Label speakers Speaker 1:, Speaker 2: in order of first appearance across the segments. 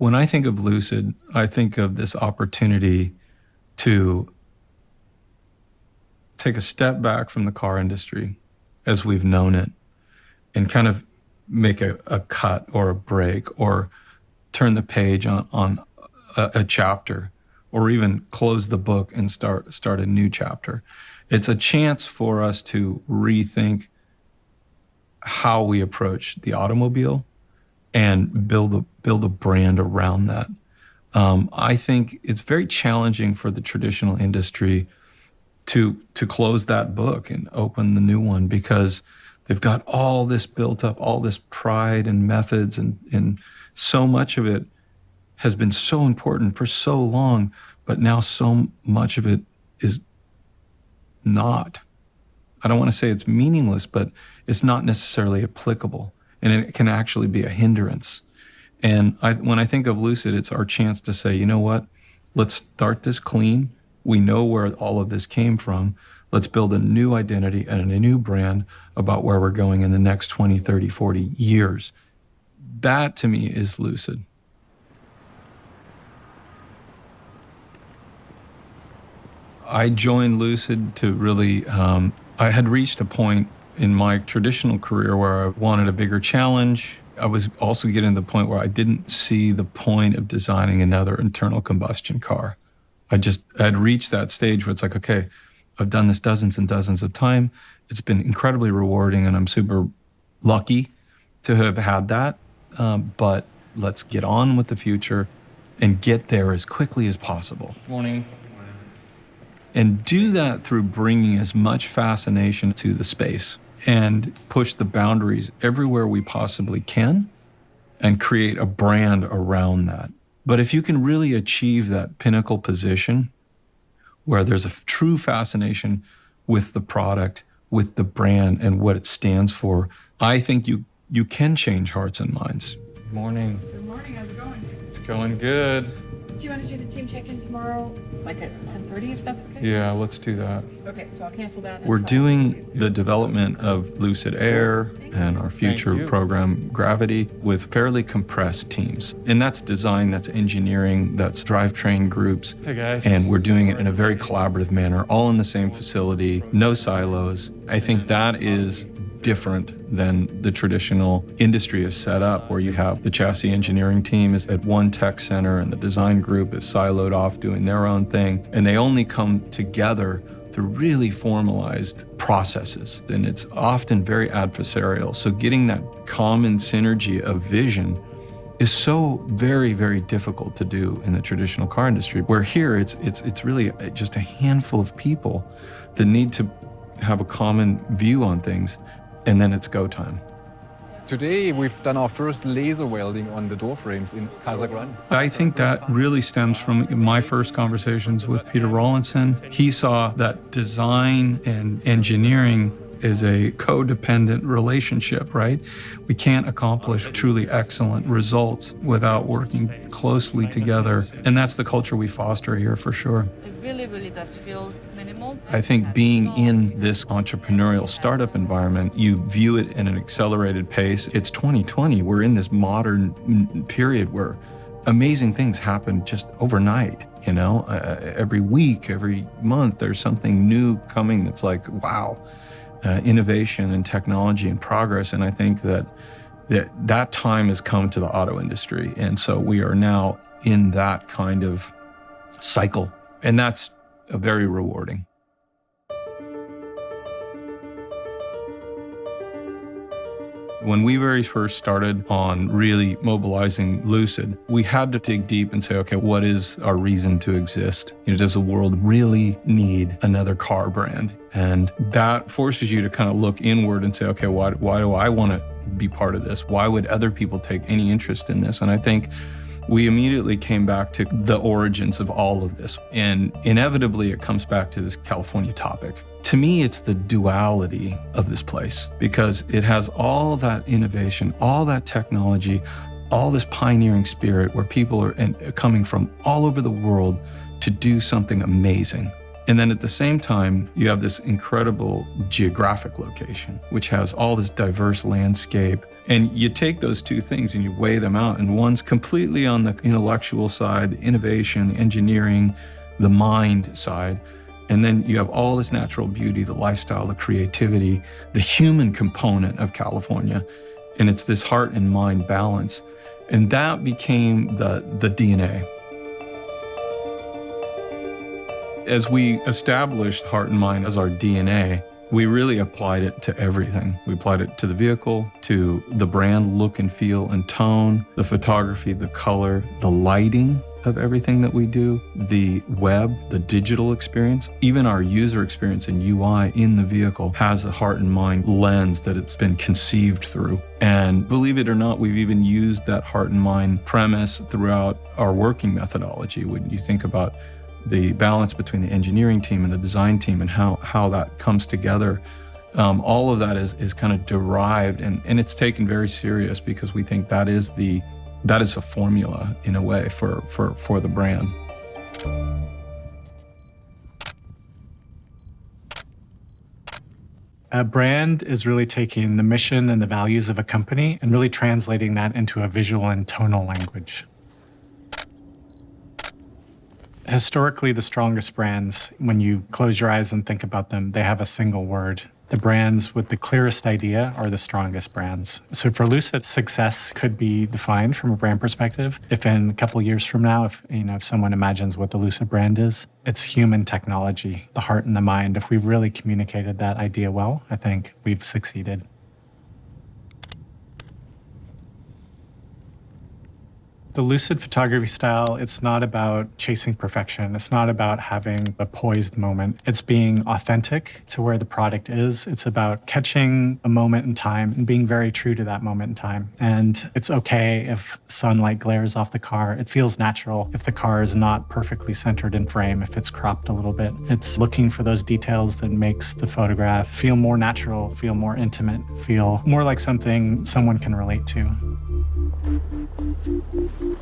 Speaker 1: When I think of Lucid, I think of this opportunity to take a step back from the car industry as we've known it and kind of make a cut or a break or turn the page on a chapter or even close the book and start a new chapter. It's a chance for us to rethink how we approach the automobile and build a brand around that. I think it's very challenging for the traditional industry to close that book and open the new one because they've got all this built up, all this pride and methods, and so much of it has been so important for so long, but now so much of it is not. I don't want to say it's meaningless, but it's not necessarily applicable, and it can actually be a hindrance. And when I think of Lucid, it's our chance to say, you know what, let's start this clean. We know where all of this came from. Let's build a new identity and a new brand about where we're going in the next 20, 30, 40 years. That, to me, is Lucid. I joined Lucid to really, I had reached a point in my traditional career where I wanted a bigger challenge. I was also getting to the point where I didn't see the point of designing another internal combustion car. I'd reached that stage where it's like, okay, I've done this dozens and dozens of times. It's been incredibly rewarding, and I'm super lucky to have had that. But let's get on with the future and get there as quickly as possible. Morning. And do that through bringing as much fascination to the space and push the boundaries everywhere we possibly can and create a brand around that. But if you can really achieve that pinnacle position where there's a true fascination with the product, with the brand and what it stands for, I think you can change hearts and minds. Good morning.
Speaker 2: Good morning, how's it going?
Speaker 1: It's going good.
Speaker 2: Do you want to do the team check-in tomorrow, like at 10:30, if that's okay?
Speaker 1: Yeah, let's do that.
Speaker 2: Okay, so I'll cancel that.
Speaker 1: We're doing the development of Lucid Air and our future program Gravity with fairly compressed teams. And that's design, that's engineering, that's drivetrain groups.
Speaker 3: Hey guys.
Speaker 1: And we're doing it in a very collaborative manner, all in the same facility, no silos. I think that is different than the traditional industry is set up, where you have the chassis engineering team is at one tech center and the design group is siloed off doing their own thing. And they only come together through really formalized processes. And it's often very adversarial. So getting that common synergy of vision is so very, very difficult to do in the traditional car industry, where here it's really just a handful of people that need to have a common view on things, and then it's go time.
Speaker 3: Today we've done our first laser welding on the door frames in Casa Grande.
Speaker 1: I think that really stems from my first conversations with Peter Rawlinson. He saw that design and engineering is a codependent relationship, right? We can't accomplish truly excellent results without working closely together. And that's the culture we foster here for sure.
Speaker 4: It really, really does feel minimal.
Speaker 1: I think being in this entrepreneurial startup environment, you view it in an accelerated pace. It's 2020. We're in this modern period where amazing things happen just overnight, you know? Every week, every month, there's something new coming that's like, wow. Innovation and technology and progress. And I think that time has come to the auto industry. And so we are now in that kind of cycle. And that's very rewarding. When we very first started on really mobilizing Lucid, we had to dig deep and say, okay, what is our reason to exist? You know, does the world really need another car brand? And that forces you to kind of look inward and say, okay, why do I want to be part of this? Why would other people take any interest in this? And I think we immediately came back to the origins of all of this. And inevitably, it comes back to this California topic. To me, it's the duality of this place, because it has all that innovation, all that technology, all this pioneering spirit where people are coming from all over the world to do something amazing. And then at the same time, you have this incredible geographic location, which has all this diverse landscape. And you take those two things and you weigh them out, and one's completely on the intellectual side, the innovation, the engineering, the mind side. And then you have all this natural beauty, the lifestyle, the creativity, the human component of California. And it's this heart and mind balance. And that became the DNA. As we established heart and mind as our DNA, we really applied it to everything. We applied it to the vehicle, to the brand look and feel and tone, the photography, the color, the lighting of everything that we do, the web, the digital experience, even our user experience and UI in the vehicle has a heart and mind lens that it's been conceived through. And believe it or not, we've even used that heart and mind premise throughout our working methodology. When you think about the balance between the engineering team and the design team and how that comes together, all of that is kind of derived and it's taken very serious because we think that is a formula in a way for the brand.
Speaker 5: A brand is really taking the mission and the values of a company and really translating that into a visual and tonal language. Historically, the strongest brands, when you close your eyes and think about them, they have a single word. The brands with the clearest idea are the strongest brands. So for Lucid, success could be defined from a brand perspective. If in a couple of years from now, if someone imagines what the Lucid brand is, it's human technology, the heart and the mind. If we've really communicated that idea well, I think we've succeeded. The Lucid photography style, it's not about chasing perfection. It's not about having a poised moment. It's being authentic to where the product is. It's about catching a moment in time and being very true to that moment in time. And it's okay if sunlight glares off the car. It feels natural if the car is not perfectly centered in frame, if it's cropped a little bit. It's looking for those details that makes the photograph feel more natural, feel more intimate, feel more like something someone can relate to.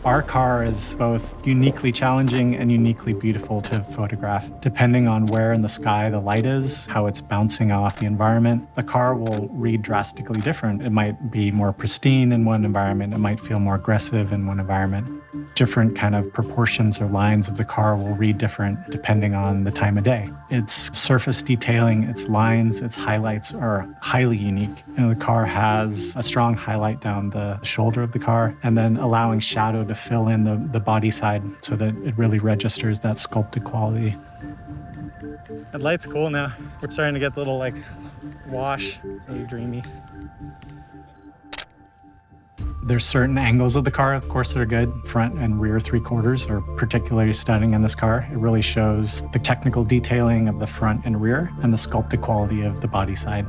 Speaker 5: Our car is both uniquely challenging and uniquely beautiful to photograph. Depending on where in the sky the light is, how it's bouncing off the environment, the car will read drastically different. It might be more pristine in one environment. It might feel more aggressive in one environment. Different kind of proportions or lines of the car will read different depending on the time of day. Its surface detailing, its lines, its highlights are highly unique. The car has a strong highlight down the shoulder of the car and then allowing shadow to fill in the body side so that it really registers that sculpted quality. That light's cool now. We're starting to get the little wash, really dreamy. There's certain angles of the car, of course, that are good. Front and rear three-quarters are particularly stunning in this car. It really shows the technical detailing of the front and rear and the sculpted quality of the body side.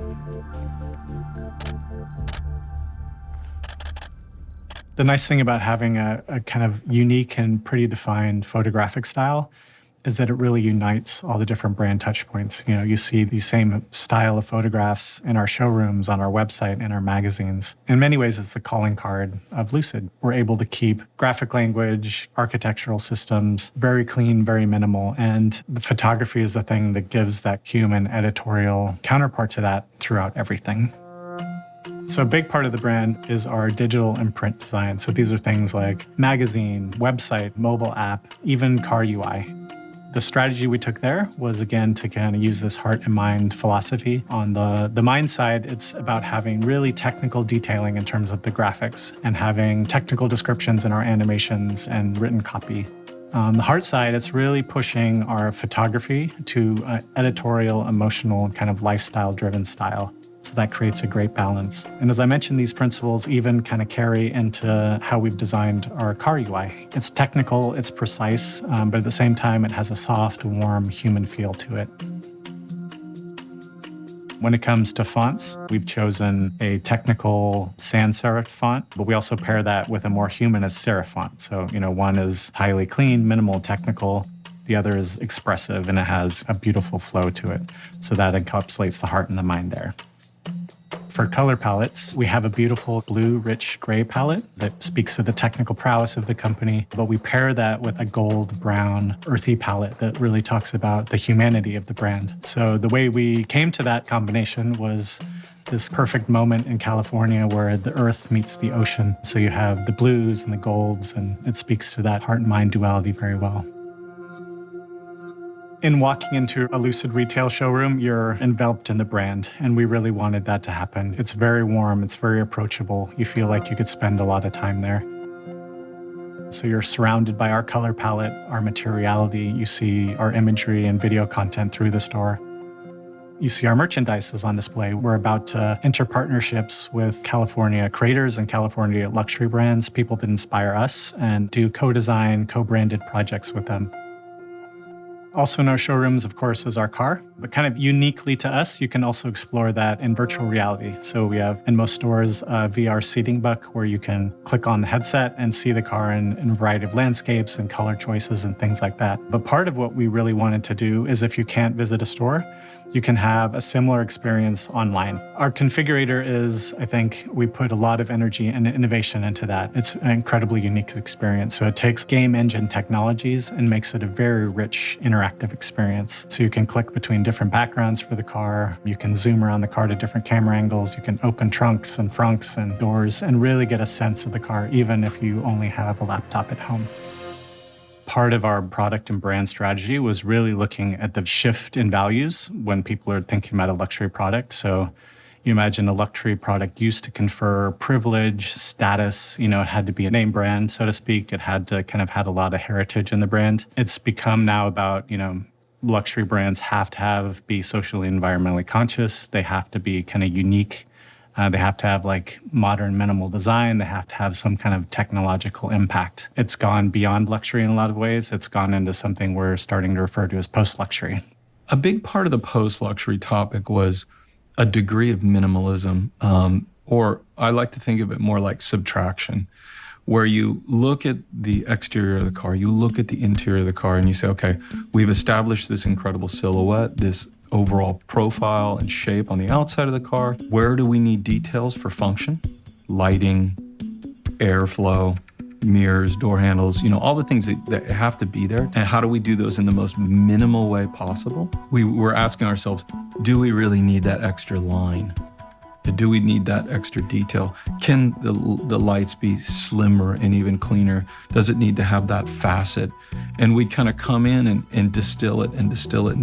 Speaker 5: The nice thing about having a kind of unique and pretty defined photographic style is that it really unites all the different brand touch points. You see the same style of photographs in our showrooms, on our website, in our magazines. In many ways, it's the calling card of Lucid. We're able to keep graphic language, architectural systems, very clean, very minimal. And the photography is the thing that gives that human editorial counterpart to that throughout everything. So a big part of the brand is our digital and print design. So these are things like magazine, website, mobile app, even car UI. The strategy we took there was, again, to kind of use this heart and mind philosophy. On the mind side, it's about having really technical detailing in terms of the graphics and having technical descriptions in our animations and written copy. On the heart side, it's really pushing our photography to an editorial, emotional, kind of lifestyle-driven style. So that creates a great balance. And as I mentioned, these principles even kind of carry into how we've designed our car UI. It's technical, it's precise, but at the same time, it has a soft, warm, human feel to it. When it comes to fonts, we've chosen a technical sans serif font, but we also pair that with a more humanist serif font. So, one is highly clean, minimal, technical. The other is expressive, and it has a beautiful flow to it. So that encapsulates the heart and the mind there. For color palettes, we have a beautiful blue, rich gray palette that speaks to the technical prowess of the company, but we pair that with a gold, brown, earthy palette that really talks about the humanity of the brand. So the way we came to that combination was this perfect moment in California where the earth meets the ocean. So you have the blues and the golds, and it speaks to that heart and mind duality very well. In walking into a Lucid retail showroom, you're enveloped in the brand, and we really wanted that to happen. It's very warm, it's very approachable. You feel like you could spend a lot of time there. So you're surrounded by our color palette, our materiality. You see our imagery and video content through the store. You see our merchandise is on display. We're about to enter partnerships with California creators and California luxury brands, people that inspire us, and do co-design, co-branded projects with them. Also in our showrooms, of course, is our car. But kind of uniquely to us, you can also explore that in virtual reality. So we have, in most stores, a VR seating buck where you can click on the headset and see the car in a variety of landscapes and color choices and things like that. But part of what we really wanted to do is if you can't visit a store, you can have a similar experience online. Our configurator is, I think, we put a lot of energy and innovation into that. It's an incredibly unique experience. So it takes game engine technologies and makes it a very rich, interactive experience. So you can click between different backgrounds for the car. You can zoom around the car to different camera angles. You can open trunks and frunks and doors and really get a sense of the car, even if you only have a laptop at home. Part of our product and brand strategy was really looking at the shift in values when people are thinking about a luxury product. So you imagine a luxury product used to confer privilege, status, it had to be a name brand, so to speak. It had to kind of had a lot of heritage in the brand. It's become now about, luxury brands have to be socially and environmentally conscious. They have to be kind of unique. They have to have modern minimal design. They have to have some kind of technological impact. It's gone beyond luxury in a lot of ways. It's gone into something we're starting to refer to as post-luxury.
Speaker 1: A big part of the post-luxury topic was a degree of minimalism, or I like to think of it more like subtraction, where you look at the exterior of the car, you look at the interior of the car, and you say, okay, we've established this incredible silhouette, this overall profile and shape on the outside of the car. Where do we need details for function? Lighting, airflow, mirrors, door handles, all the things that have to be there. And how do we do those in the most minimal way possible? We were asking ourselves, do we really need that extra line? Do we need that extra detail? Can the lights be slimmer and even cleaner? Does it need to have that facet? And we'd kind of come in and distill it and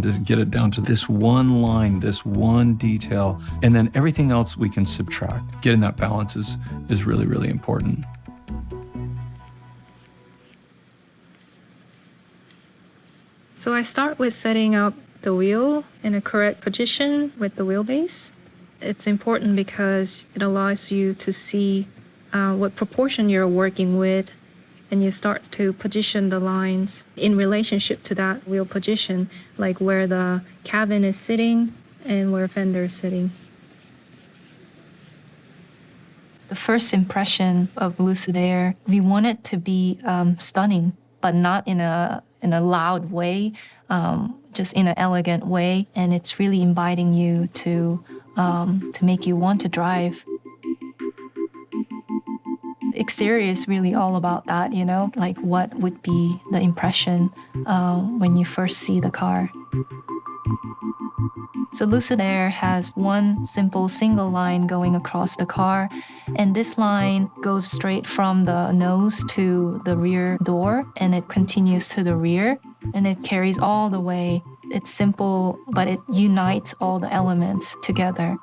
Speaker 1: to get it down to this one line, this one detail, and then everything else we can subtract. Getting that balance is really, really important.
Speaker 6: So I start with setting up the wheel in a correct position with the wheelbase. It's important because it allows you to see what proportion you're working with, and you start to position the lines in relationship to that wheel position, like where the cabin is sitting and where fender is sitting. The first impression of Lucid Air, we want it to be stunning, but not in a loud way, just in an elegant way, and it's really inviting you to make you want to drive. The exterior is really all about that, like what would be the impression when you first see the car. So Lucid Air has one simple single line going across the car, and this line goes straight from the nose to the rear door, and it continues to the rear, and it carries all the way. It's simple, but it unites all the elements together.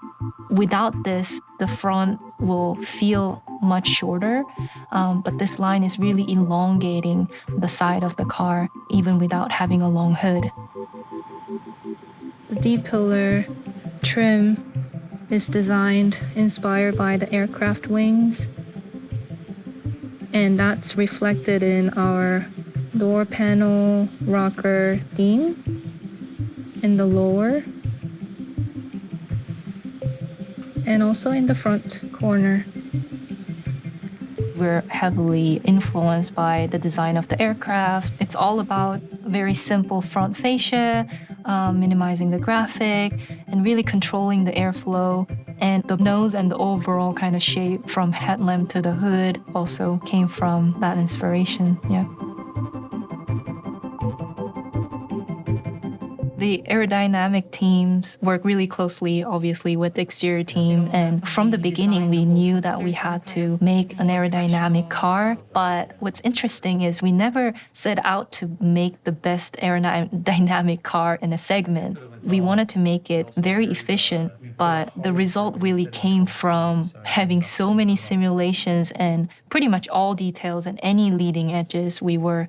Speaker 6: Without this, the front will feel much shorter, but this line is really elongating the side of the car, even without having a long hood. The D-pillar trim is inspired by the aircraft wings, and that's reflected in our door panel rocker theme in the lower and also in the front corner. We're heavily influenced by the design of the aircraft. It's all about a very simple front fascia, minimizing the graphic, and really controlling the airflow And the nose and the overall kind of shape from headlamp to the hood also came from that inspiration. Yeah. The aerodynamic teams work really closely, obviously, with the exterior team. And from the beginning, we knew that we had to make an aerodynamic car. But what's interesting is we never set out to make the best aerodynamic car in a segment. We wanted to make it very efficient, but the result really came from having so many simulations and pretty much all details and any leading edges we were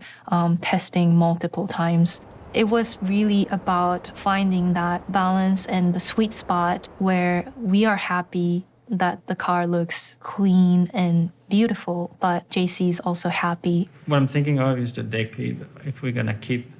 Speaker 6: testing multiple times. It was really about finding that balance and the sweet spot where we are happy that the car looks clean and beautiful, but JC is also happy.
Speaker 7: What I'm thinking of is the deck lid, if we're gonna keep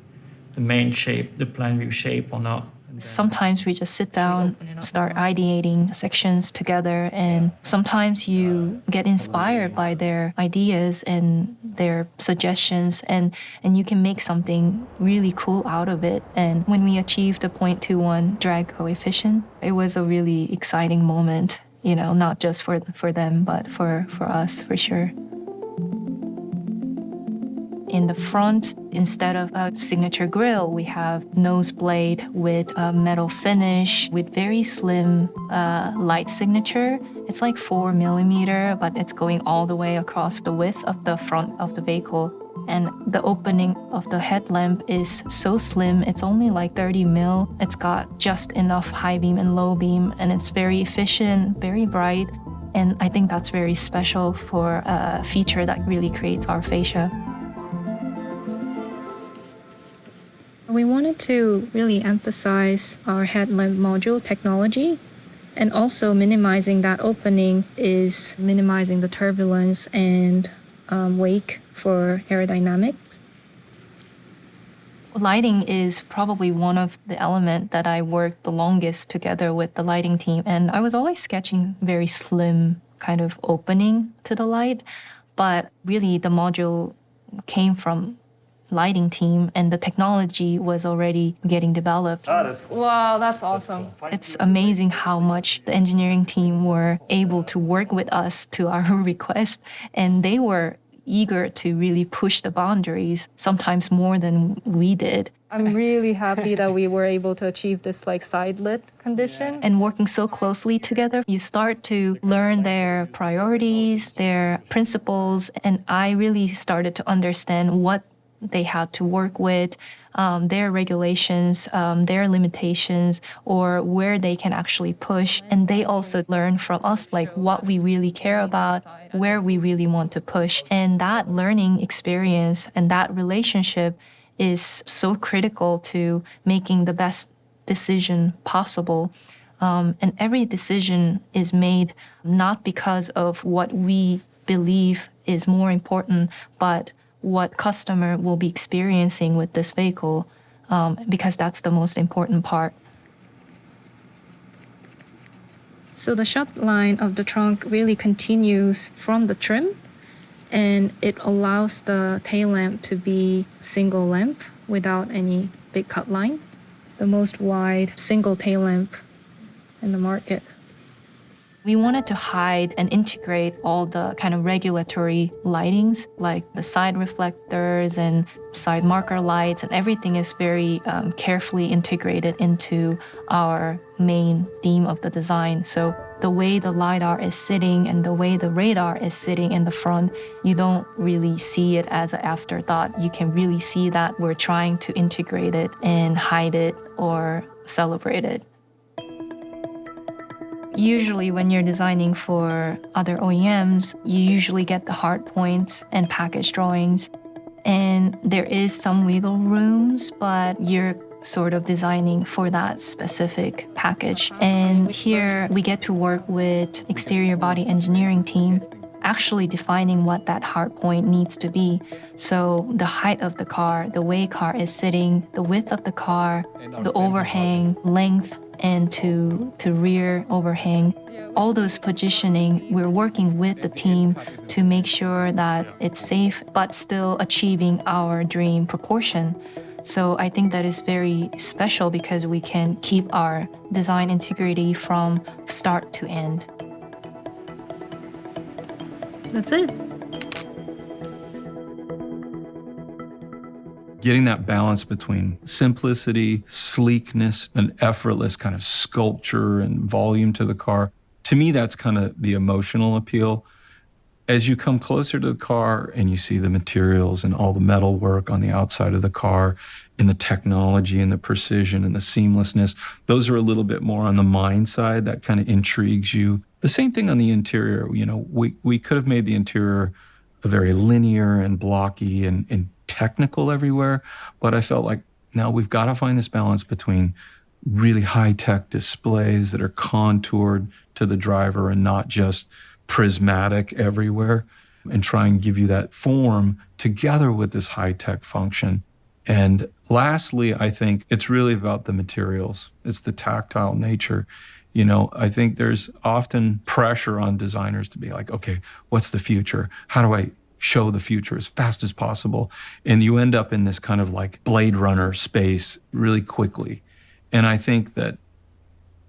Speaker 7: the main shape, the plan view shape or not.
Speaker 6: Sometimes we just sit down, start ideating sections together, and sometimes you get inspired by their ideas and their suggestions, and you can make something really cool out of it. And when we achieved a 0.21 drag coefficient, it was a really exciting moment, you know, not just for them, but for us, for sure. In the front, instead of a signature grille, we have nose blade with a metal finish with very slim light signature. It's like 4 millimeter, but it's going all the way across the width of the front of the vehicle. And the opening of the headlamp is so slim, it's only like 30 mil. It's got just enough high beam and low beam, and it's very efficient, very bright. And I think that's very special for a feature that really creates our fascia. We wanted to really emphasize our headlamp module technology, and also minimizing that opening is minimizing the turbulence and wake for aerodynamics. Lighting is probably one of the elements that I worked the longest together with the lighting team, and I was always sketching very slim kind of opening to the light, but really the module came from lighting team, and the technology was already getting developed.
Speaker 2: Wow, that's awesome.
Speaker 6: It's amazing how much the engineering team were able to work with us to our request, and they were eager to really push the boundaries, sometimes more than we did.
Speaker 2: I'm really happy that we were able to achieve this like side lit condition.
Speaker 6: And working so closely together, you start to learn their priorities, their principles, and I really started to understand what they had to work with, their regulations, their limitations, or where they can actually push. And they also learn from us, like what we really care about, where we really want to push. And that learning experience and that relationship is so critical to making the best decision possible. And every decision is made not because of what we believe is more important, but what customer will be experiencing with this vehicle, because that's the most important part. So the shut line of the trunk really continues from the trim, and it allows the tail lamp to be single lamp without any big cut line. The most wide single tail lamp in the market. We wanted to hide and integrate all the kind of regulatory lightings, like the side reflectors and side marker lights, and everything is very carefully integrated into our main theme of the design. So the way the LiDAR is sitting and the way the radar is sitting in the front, you don't really see it as an afterthought. You can really see that we're trying to integrate it and hide it or celebrate it. Usually when you're designing for other OEMs, you usually get the hard points and package drawings. And there is some wiggle rooms, but you're sort of designing for that specific package. And here we get to work with exterior body engineering team, actually defining what that hard point needs to be. So the height of the car, the way car is sitting, the width of the car, the overhang, length, and to rear overhang. All those positioning, we're working with the team to make sure that it's safe, but still achieving our dream proportion. So I think that is very special because we can keep our design integrity from start to end.
Speaker 2: That's it.
Speaker 1: Getting that balance between simplicity, sleekness, and effortless kind of sculpture and volume to the car. To me, that's kind of the emotional appeal. As you come closer to the car and you see the materials and all the metal work on the outside of the car and the technology and the precision and the seamlessness, those are a little bit more on the mind side. That kind of intrigues you. The same thing on the interior. You know, we could have made the interior a very linear and blocky and technical everywhere, but I felt like now we've got to find this balance between really high-tech displays that are contoured to the driver and not just prismatic everywhere, and try and give you that form together with this high-tech function. And lastly, I think it's really about the materials. It's the tactile nature. You know, I think there's often pressure on designers to be like, okay, what's the future? How do I show the future as fast as possible? And you end up in this kind of like Blade Runner space really quickly. And I think that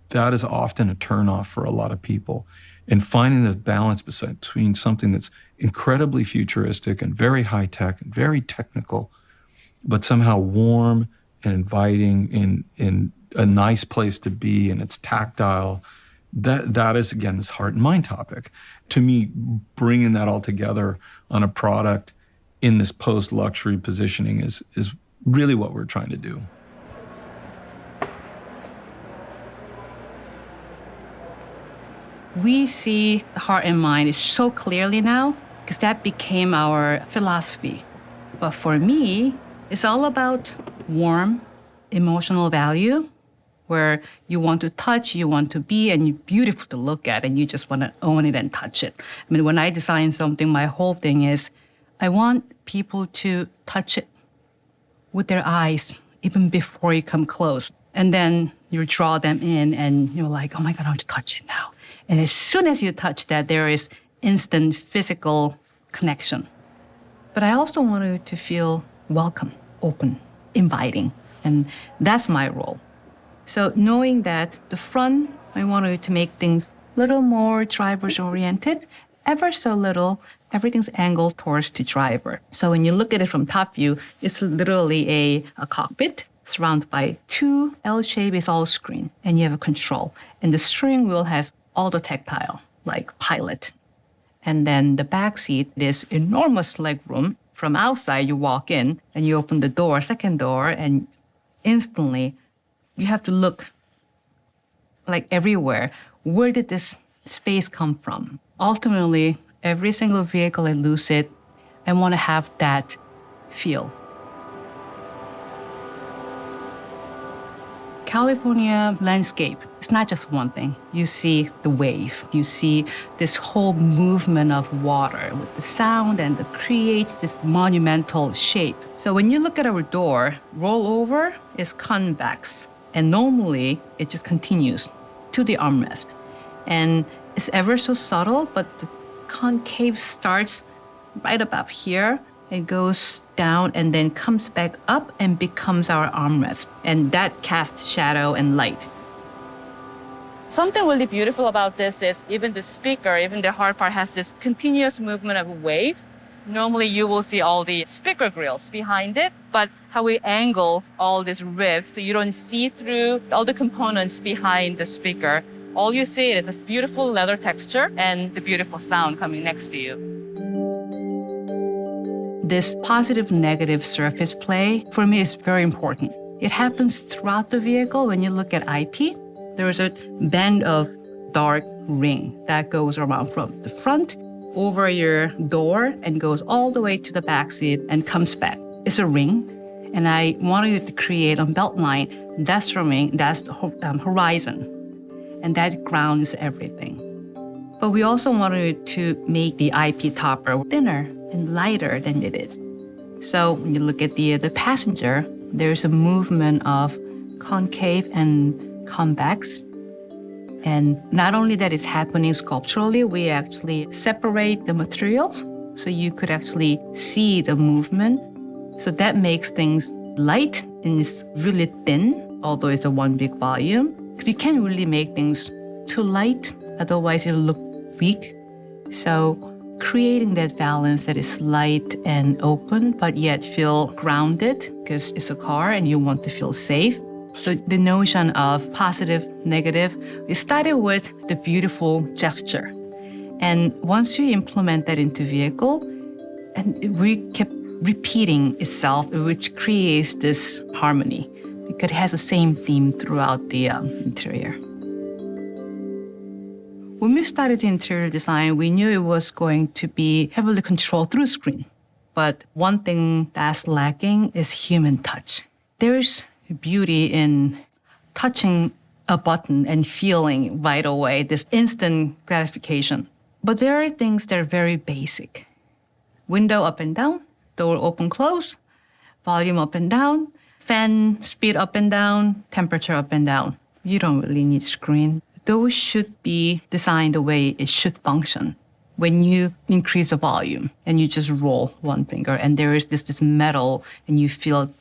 Speaker 1: that is often a turnoff for a lot of people. And finding the balance between something that's incredibly futuristic and very high tech and very technical, but somehow warm and inviting in a nice place to be, and it's tactile, that is, again, this heart and mind topic. To me, bringing that all together on a product in this post-luxury positioning is really what we're trying to do.
Speaker 4: We see heart and mind so clearly now because that became our philosophy. But for me, it's all about warm, emotional value, where you want to touch, you want to be, and you're beautiful to look at, and you just want to own it and touch it. I mean, when I design something, my whole thing is I want people to touch it with their eyes even before you come close. And then you draw them in, and you're like, oh my God, I want to touch it now. And as soon as you touch that, there is instant physical connection. But I also want you to feel welcome, open, inviting. And that's my role. So knowing that the front, I want you to make things a little more driver's oriented, ever so little, everything's angled towards the driver. So when you look at it from top view, it's literally a cockpit surrounded by two L-shape, is all screen, and you have a control. And the steering wheel has all the tactile, like pilot. And then the back seat is enormous legroom. From outside, you walk in and you open the door, second door, and instantly you have to look like everywhere. Where did this space come from? Ultimately, every single vehicle at Lucid, I want to have that feel. California landscape, it's not just one thing. You see the wave, you see this whole movement of water with the sound, and it creates this monumental shape. So when you look at our door, rollover is convex, and normally it just continues to the armrest. And it's ever so subtle, but the concave starts right above here. It goes down and then comes back up and becomes our armrest. And that casts shadow and light. Something really beautiful about this is even the speaker, even the hard part, has this continuous movement of a wave. Normally you will see all the speaker grills behind it, but how we angle all these ribs so you don't see through all the components behind the speaker. All you see is a beautiful leather texture and the beautiful sound coming next to you. This positive-negative surface play, for me, is very important. It happens throughout the vehicle. When you look at IP, there's a band of dark ring that goes around from the front over your door and goes all the way to the back seat and comes back. It's a ring, and I wanted to create a belt line. That's the ring, that's the horizon, and that grounds everything. But we also wanted to make the IP topper thinner and lighter than it is. So when you look at the passenger, there's a movement of concave and convex. And not only that is happening sculpturally, we actually separate the materials so you could actually see the movement. So that makes things light and it's really thin, although it's a one big volume. Because you can't really make things too light, otherwise it'll look weak. So creating that balance that is light and open, but yet feel grounded because it's a car and you want to feel safe. So the notion of positive, negative, it started with the beautiful gesture. And once you implement that into vehicle, and we kept repeating itself, which creates this harmony because it has the same theme throughout the interior. When we started interior design, we knew it was going to be heavily controlled through screen. But one thing that's lacking is human touch. There's beauty in touching a button and feeling right away this instant gratification. But there are things that are very basic. Window up and down, door open, close, volume up and down, fan speed up and down, temperature up and down. You don't really need screen. Those should be designed the way it should function. When you increase the volume and you just roll one finger and there is this metal and you feel,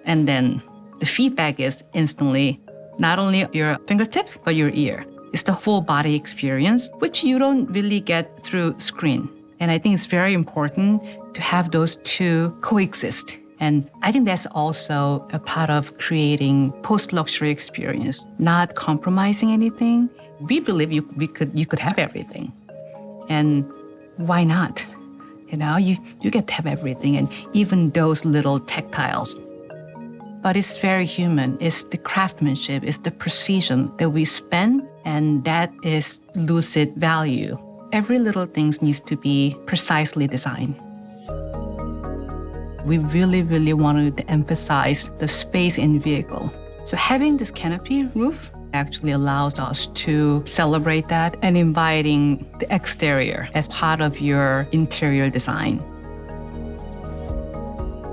Speaker 4: and then the feedback is instantly not only your fingertips, but your ear. It's the full body experience, which you don't really get through screen. And I think it's very important to have those two coexist. And I think that's also a part of creating post-luxury experience, not compromising anything. We believe you could have everything. And why not? You know, you get to have everything, and even those little tactiles. But it's very human. It's the craftsmanship, it's the precision that we spend, and that is Lucid value. Every little thing needs to be precisely designed. We really, really wanted to emphasize the space in vehicle. So having this canopy roof actually allows us to celebrate that and inviting the exterior as part of your interior design.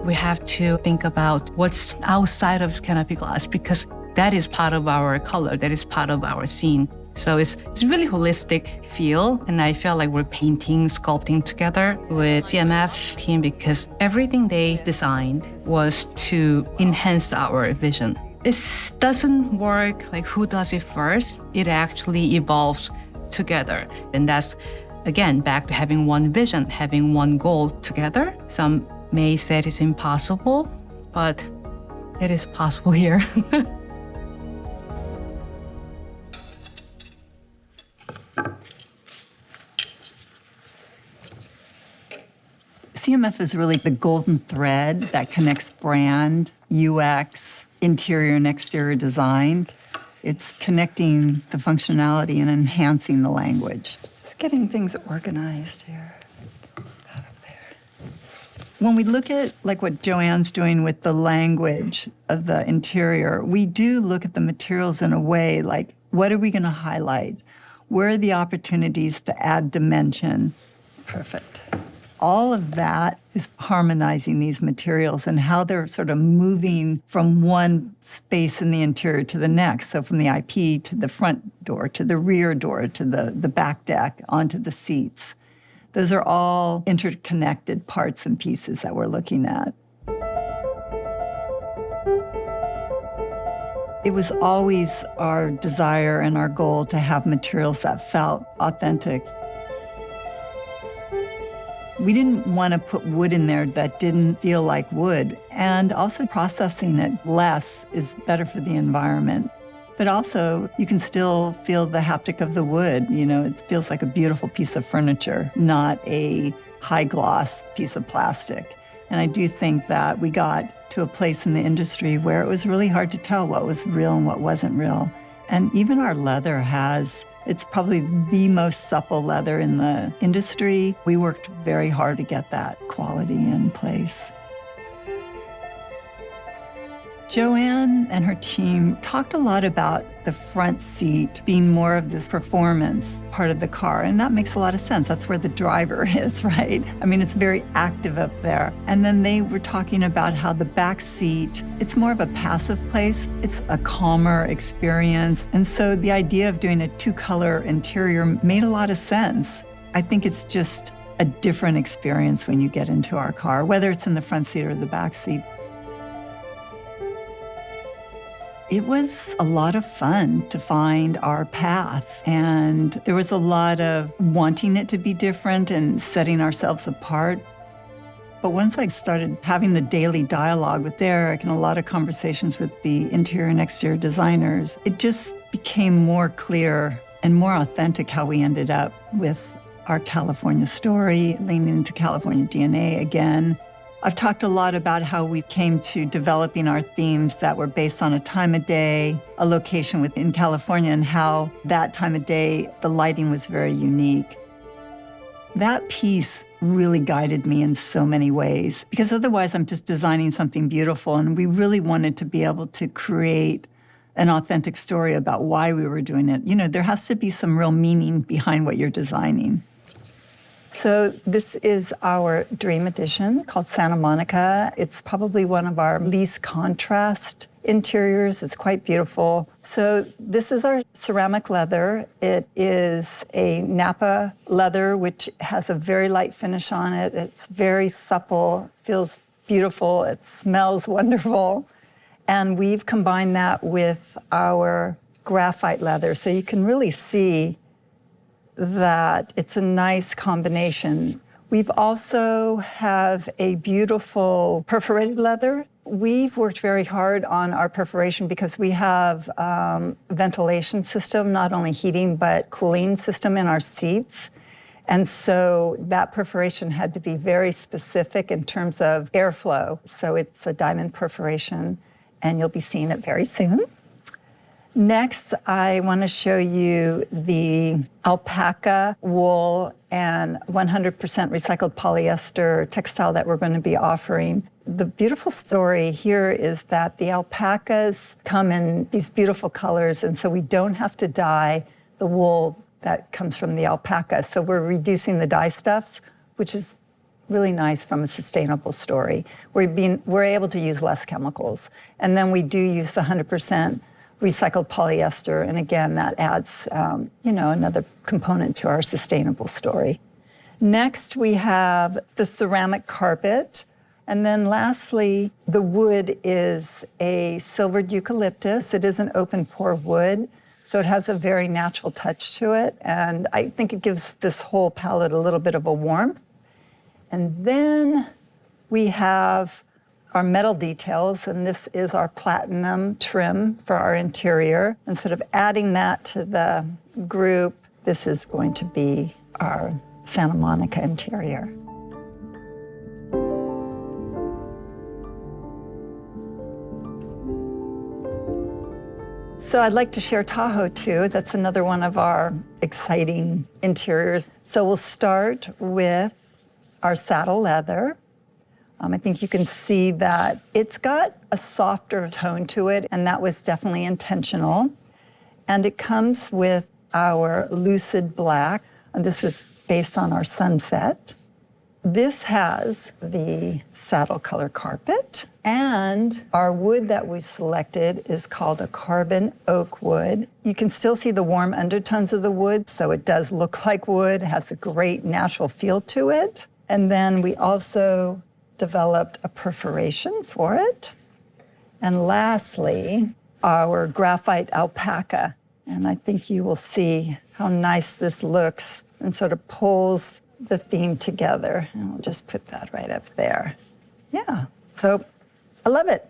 Speaker 4: We have to think about what's outside of this canopy glass because that is part of our color, that is part of our scene. So it's really holistic feel, and I feel like we're painting, sculpting together with CMF team because everything they designed was to enhance our vision. It doesn't work like who does it first. It actually evolves together. And that's, again, back to having one vision, having one goal together. Some may say it's impossible, but it is possible here.
Speaker 8: CMF is really the golden thread that connects brand, UX, interior and exterior design. It's connecting the functionality and enhancing the language. It's getting things organized here. That up there. When we look at like what Joanne's doing with the language of the interior, we do look at the materials in a way like, what are we going to highlight? Where are the opportunities to add dimension? Perfect. All of that is harmonizing these materials and how they're sort of moving from one space in the interior to the next. So from the IP to the front door, to the rear door, to the back deck, onto the seats. Those are all interconnected parts and pieces that we're looking at. It was always our desire and our goal to have materials that felt authentic. We didn't want to put wood in there that didn't feel like wood, and also processing it less is better for the environment. But also, you can still feel the haptic of the wood. You know, it feels like a beautiful piece of furniture, not a high-gloss piece of plastic. And I do think that we got to a place in the industry where it was really hard to tell what was real and what wasn't real. And even our leather it's probably the most supple leather in the industry. We worked very hard to get that quality in place. Joanne and her team talked a lot about the front seat being more of this performance part of the car, and that makes a lot of sense. That's where the driver is, right? I mean, it's very active up there. And then they were talking about how the back seat, it's more of a passive place. It's a calmer experience. And so the idea of doing a two-color interior made a lot of sense. I think it's just a different experience when you get into our car, whether it's in the front seat or the back seat. It was a lot of fun to find our path, and there was a lot of wanting it to be different and setting ourselves apart. But once I started having the daily dialogue with Derek and a lot of conversations with the interior and exterior designers, it just became more clear and more authentic how we ended up with our California story, leaning into California DNA again. I've talked a lot about how we came to developing our themes that were based on a time of day, a location within California, and how that time of day, the lighting was very unique. That piece really guided me in so many ways, because otherwise I'm just designing something beautiful, and we really wanted to be able to create an authentic story about why we were doing it. You know, there has to be some real meaning behind what you're designing. So this is our Dream Edition called Santa Monica. It's probably one of our least contrast interiors. It's quite beautiful. So this is our ceramic leather. It is a Napa leather, which has a very light finish on it. It's very supple, feels beautiful. It smells wonderful. And we've combined that with our graphite leather. So you can really see that it's a nice combination. We've also have a beautiful perforated leather. We've worked very hard on our perforation because we have ventilation system, not only heating, but cooling system in our seats. And so that perforation had to be very specific in terms of airflow. So it's a diamond perforation, and you'll be seeing it very soon. Next, I want to show you the alpaca wool and 100% recycled polyester textile that we're going to be offering. The beautiful story here is that the alpacas come in these beautiful colors, and so we don't have to dye the wool that comes from the alpaca. So we're reducing the dye stuffs, which is really nice from a sustainable story. We're able to use less chemicals. And then we do use the 100% recycled polyester, and again, that adds another component to our sustainable story. Next, we have the ceramic carpet, and then lastly, the wood is a silvered eucalyptus. It is an open pore wood, so it has a very natural touch to it, and I think it gives this whole palette a little bit of a warmth. And then we have our metal details, and this is our platinum trim for our interior. And sort of adding that to the group, this is going to be our Santa Monica interior. So I'd like to share Tahoe too. That's another one of our exciting interiors. So we'll start with our saddle leather. I think you can see that it's got a softer tone to it, and that was definitely intentional. And it comes with our Lucid Black, and this was based on our Sunset. This has the saddle color carpet, and our wood that we've selected is called a carbon oak wood. You can still see the warm undertones of the wood, so it does look like wood, has a great natural feel to it. And then we also developed a perforation for it. And lastly, our graphite alpaca. And I think you will see how nice this looks and sort of pulls the theme together. And I'll just put that right up there. Yeah, so I love it.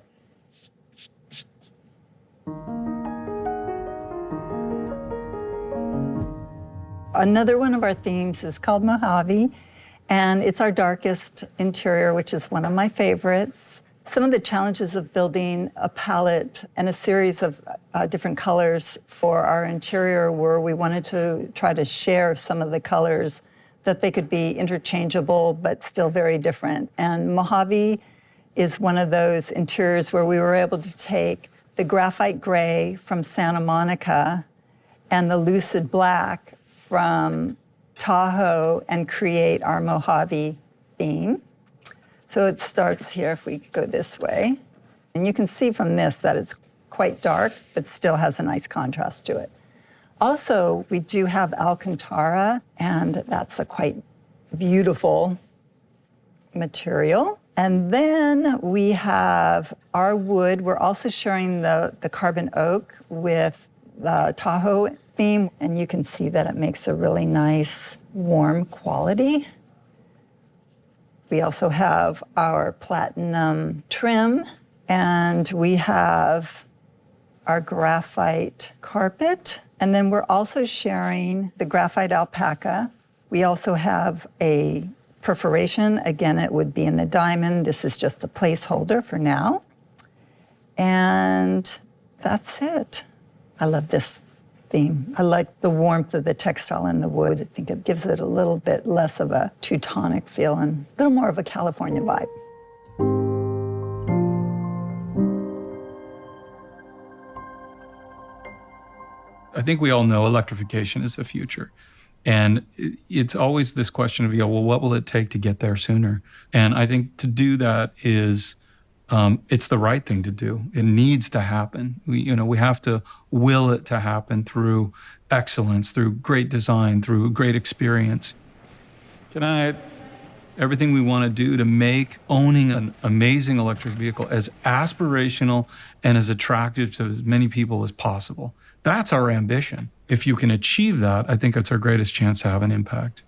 Speaker 8: Another one of our themes is called Mojave. And it's our darkest interior, which is one of my favorites. Some of the challenges of building a palette and a series of different colors for our interior were we wanted to try to share some of the colors that they could be interchangeable but still very different. And Mojave is one of those interiors where we were able to take the graphite gray from Santa Monica and the lucid black from Tahoe and create our Mojave theme. So it starts here if we go this way. And you can see from this that it's quite dark, but still has a nice contrast to it. Also, we do have Alcantara, and that's a quite beautiful material. And then we have our wood. We're also sharing the carbon oak with the Tahoe theme, and you can see that it makes a really nice, warm quality. We also have our platinum trim, and we have our graphite carpet. And then we're also sharing the graphite alpaca. We also have a perforation. Again, it would be in the diamond. This is just a placeholder for now. And that's it. I love this theme. I like the warmth of the textile and the wood. I think it gives it a little bit less of a Teutonic feel and a little more of a California vibe.
Speaker 1: I think we all know electrification is the future. And it's always this question of, well, what will it take to get there sooner? And I think to do that is, it's the right thing to do. It needs to happen. We have to will it to happen through excellence, through great design, through great experience. Good night. Everything we want to do to make owning an amazing electric vehicle as aspirational and as attractive to as many people as possible. That's our ambition. If you can achieve that, I think it's our greatest chance to have an impact.